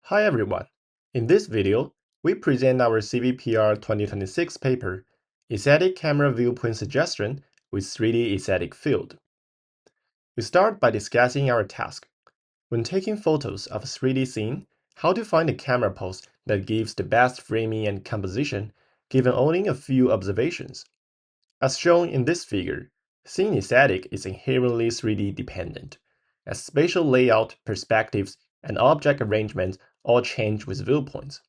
Hi everyone. In this video, we present our CVPR 2026 paper, Aesthetic Camera Viewpoint Suggestion with 3D Aesthetic Field. We start by discussing our task. When taking photos of a 3D scene, how to find a camera pose that gives the best framing and composition, given only a few observations. As shown in this figure, scene aesthetic is inherently 3D dependent, as spatial layout, perspectives, and object arrangement all change with viewpoints.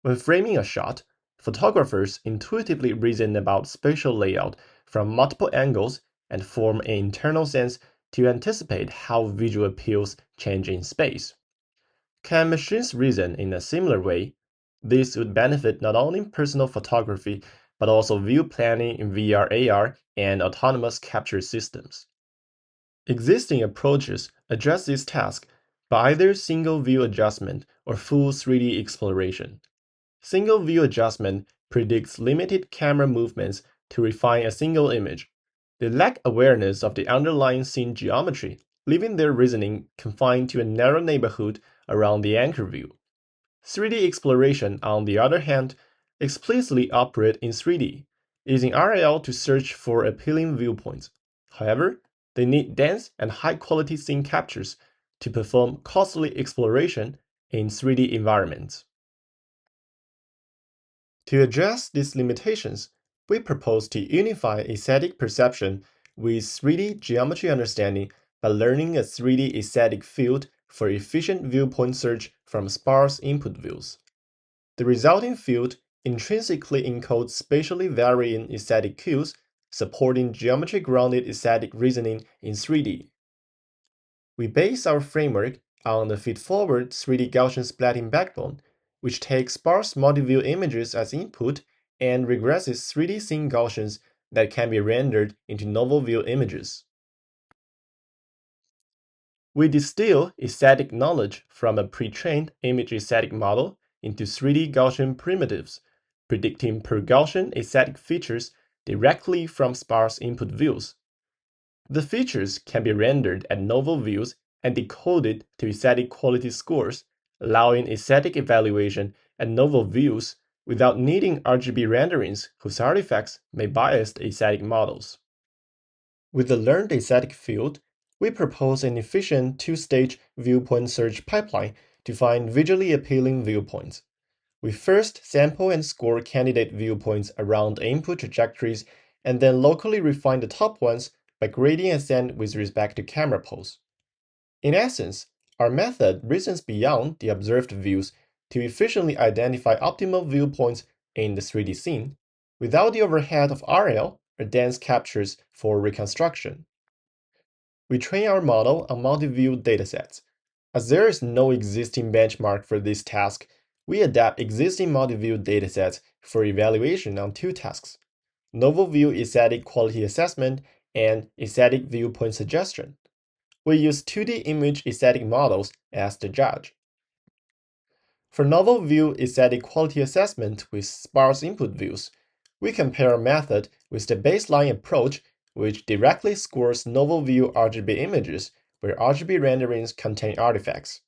When framing a shot, photographers intuitively reason about spatial layout from multiple angles and form an internal sense to anticipate how visual appeals change in space. Can machines reason in a similar way? This would benefit not only personal photography, but also view planning in VR/AR and autonomous capture systems. Existing approaches address this task by either single view adjustment or full 3D exploration. Single view adjustment predicts limited camera movements to refine a single image. They lack awareness of the underlying scene geometry, leaving their reasoning confined to a narrow neighborhood around the anchor view. 3D exploration, on the other hand, explicitly operate in 3D, using RL to search for appealing viewpoints. However, they need dense and high-quality scene captures to perform costly exploration in 3D environments. To address these limitations, we propose to unify aesthetic perception with 3D geometry understanding by learning a 3D aesthetic field for efficient viewpoint search from sparse input views. The resulting field intrinsically encodes spatially varying aesthetic cues, supporting geometry-grounded aesthetic reasoning in 3D. We base our framework on the feed-forward 3D Gaussian splatting backbone, which takes sparse multi-view images as input and regresses 3D scene Gaussians that can be rendered into novel view images. We distill aesthetic knowledge from a pre-trained image aesthetic model into 3D Gaussian primitives, predicting per Gaussian aesthetic features directly from sparse input views. The features can be rendered at novel views and decoded to aesthetic quality scores, allowing aesthetic evaluation at novel views without needing RGB renderings whose artifacts may bias the aesthetic models. With the learned aesthetic field, we propose an efficient two-stage viewpoint search pipeline to find visually appealing viewpoints. We first sample and score candidate viewpoints around input trajectories and then locally refine the top ones by gradient ascent with respect to camera pose. In essence, our method reasons beyond the observed views to efficiently identify optimal viewpoints in the 3D scene, without the overhead of RL or dense captures for reconstruction. We train our model on multi-view datasets. As there is no existing benchmark for this task, we adapt existing multi-view datasets for evaluation on two tasks: novel view aesthetic quality assessment and aesthetic viewpoint suggestion. We use 2D image aesthetic models as the judge. For novel view aesthetic quality assessment with sparse input views, we compare our method with the baseline approach, which directly scores novel view RGB images where RGB renderings contain artifacts.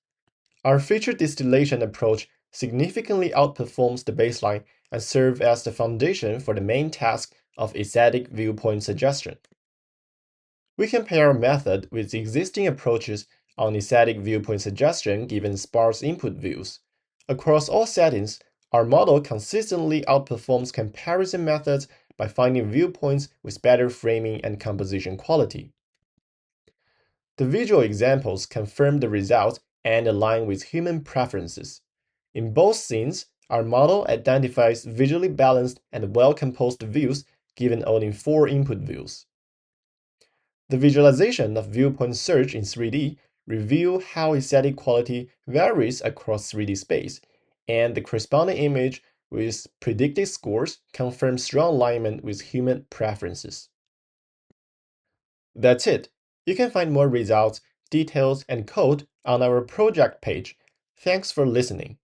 Our feature distillation approach significantly outperforms the baseline and serves as the foundation for the main task of aesthetic viewpoint suggestion. We compare our method with existing approaches on aesthetic viewpoint suggestion given sparse input views. Across all settings, our model consistently outperforms comparison methods by finding viewpoints with better framing and composition quality. The visual examples confirm the results and align with human preferences. In both scenes, our model identifies visually balanced and well-composed views given only 4 input views. The visualization of viewpoint search in 3D reveals how aesthetic quality varies across 3D space, and the corresponding image with predicted scores confirms strong alignment with human preferences. That's it. You can find more results, details, and code on our project page. Thanks for listening.